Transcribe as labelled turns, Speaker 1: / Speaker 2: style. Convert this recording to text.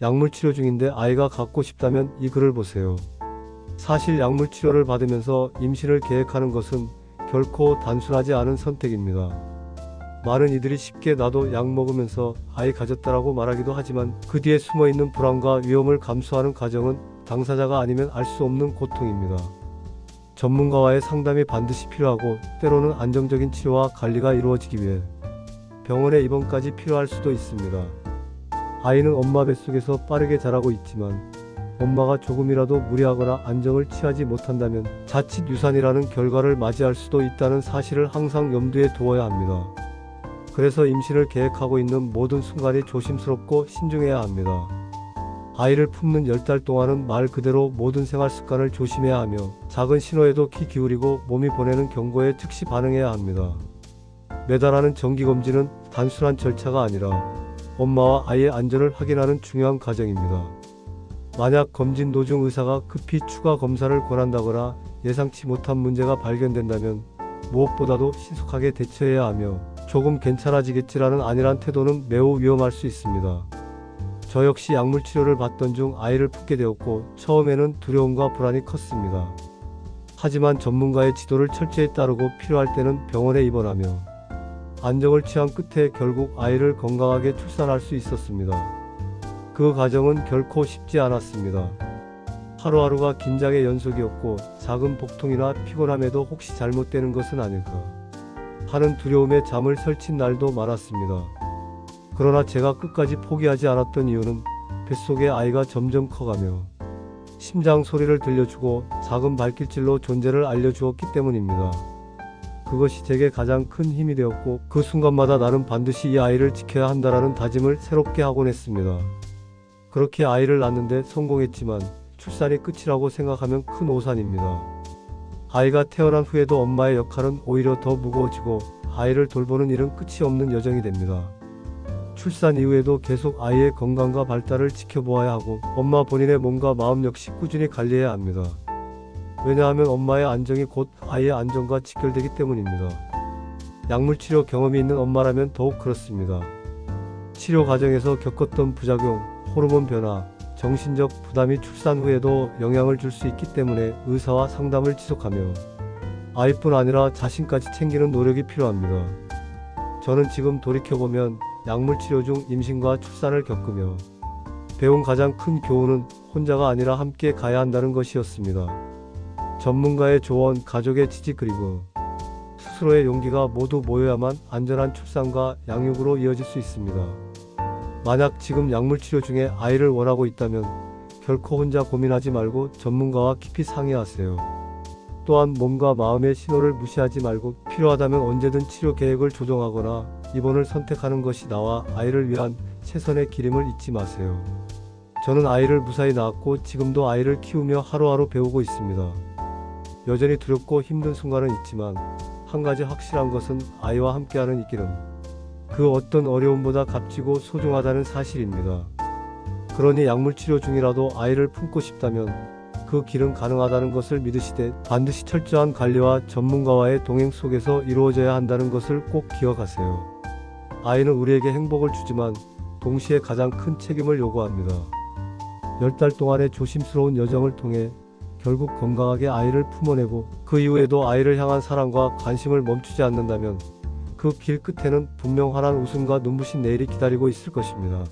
Speaker 1: 약물 치료 중인데 아이가 갖고 싶다면 이 글을 보세요. 사실 약물 치료를 받으면서 임신을 계획하는 것은 결코 단순하지 않은 선택입니다. 많은 이들이 쉽게 나도 약 먹으면서 아이 가졌다라고 말하기도 하지만 그 뒤에 숨어있는 불안과 위험을 감수하는 과정은 당사자가 아니면 알 수 없는 고통입니다. 전문가와의 상담이 반드시 필요하고 때로는 안정적인 치료와 관리가 이루어지기 위해 병원의 입원까지 필요할 수도 있습니다. 아이는 엄마 뱃속에서 빠르게 자라고 있지만 엄마가 조금이라도 무리하거나 안정을 취하지 못한다면 자칫 유산이라는 결과를 맞이할 수도 있다는 사실을 항상 염두에 두어야 합니다. 그래서 임신을 계획하고 있는 모든 순간이 조심스럽고 신중해야 합니다. 아이를 품는 10달 동안은 말 그대로 모든 생활 습관을 조심해야 하며 작은 신호에도 귀 기울이고 몸이 보내는 경고에 즉시 반응해야 합니다. 매달 하는 정기검진은 단순한 절차가 아니라 엄마와 아이의 안전을 확인하는 중요한 과정입니다. 만약 검진 도중 의사가 급히 추가 검사를 권한다거나 예상치 못한 문제가 발견된다면 무엇보다도 신속하게 대처해야 하며 조금 괜찮아지겠지라는 안일한 태도는 매우 위험할 수 있습니다. 저 역시 약물 치료를 받던 중 아이를 품게 되었고 처음에는 두려움과 불안이 컸습니다. 하지만 전문가의 지도를 철저히 따르고 필요할 때는 병원에 입원하며 안정을 취한 끝에 결국 아이를 건강하게 출산할 수 있었습니다. 그 과정은 결코 쉽지 않았습니다. 하루하루가 긴장의 연속이었고 작은 복통이나 피곤함에도 혹시 잘못되는 것은 아닐까 하는 두려움에 잠을 설친 날도 많았습니다. 그러나 제가 끝까지 포기하지 않았던 이유는 뱃속의 아이가 점점 커가며 심장 소리를 들려주고 작은 발길질로 존재를 알려주었기 때문입니다. 그것이 제게 가장 큰 힘이 되었고 그 순간마다 나는 반드시 이 아이를 지켜야 한다라는 다짐을 새롭게 하곤 했습니다. 그렇게 아이를 낳는데 성공했지만 출산이 끝이라고 생각하면 큰 오산입니다. 아이가 태어난 후에도 엄마의 역할은 오히려 더 무거워지고 아이를 돌보는 일은 끝이 없는 여정이 됩니다. 출산 이후에도 계속 아이의 건강과 발달을 지켜보아야 하고 엄마 본인의 몸과 마음 역시 꾸준히 관리해야 합니다. 왜냐하면 엄마의 안정이 곧 아이의 안정과 직결되기 때문입니다. 약물치료 경험이 있는 엄마라면 더욱 그렇습니다. 치료 과정에서 겪었던 부작용, 호르몬 변화, 정신적 부담이 출산 후에도 영향을 줄 수 있기 때문에 의사와 상담을 지속하며 아이뿐 아니라 자신까지 챙기는 노력이 필요합니다. 저는 지금 돌이켜보면 약물치료 중 임신과 출산을 겪으며 배운 가장 큰 교훈은 혼자가 아니라 함께 가야 한다는 것이었습니다. 전문가의 조언, 가족의 지지 그리고 스스로의 용기가 모두 모여야만 안전한 출산과 양육으로 이어질 수 있습니다. 만약 지금 약물치료 중에 아이를 원하고 있다면 결코 혼자 고민하지 말고 전문가와 깊이 상의하세요. 또한 몸과 마음의 신호를 무시하지 말고 필요하다면 언제든 치료 계획을 조정하거나 입원을 선택하는 것이 나와 아이를 위한 최선의 길임을 잊지 마세요. 저는 아이를 무사히 낳았고 지금도 아이를 키우며 하루하루 배우고 있습니다. 여전히 두렵고 힘든 순간은 있지만 한 가지 확실한 것은 아이와 함께하는 이 길은 그 어떤 어려움보다 값지고 소중하다는 사실입니다. 그러니 약물치료 중이라도 아이를 품고 싶다면 그 길은 가능하다는 것을 믿으시되 반드시 철저한 관리와 전문가와의 동행 속에서 이루어져야 한다는 것을 꼭 기억하세요. 아이는 우리에게 행복을 주지만 동시에 가장 큰 책임을 요구합니다. 10달 동안의 조심스러운 여정을 통해 결국 건강하게 아이를 품어내고 그 이후에도 아이를 향한 사랑과 관심을 멈추지 않는다면 그 길 끝에는 분명 환한 웃음과 눈부신 내일이 기다리고 있을 것입니다.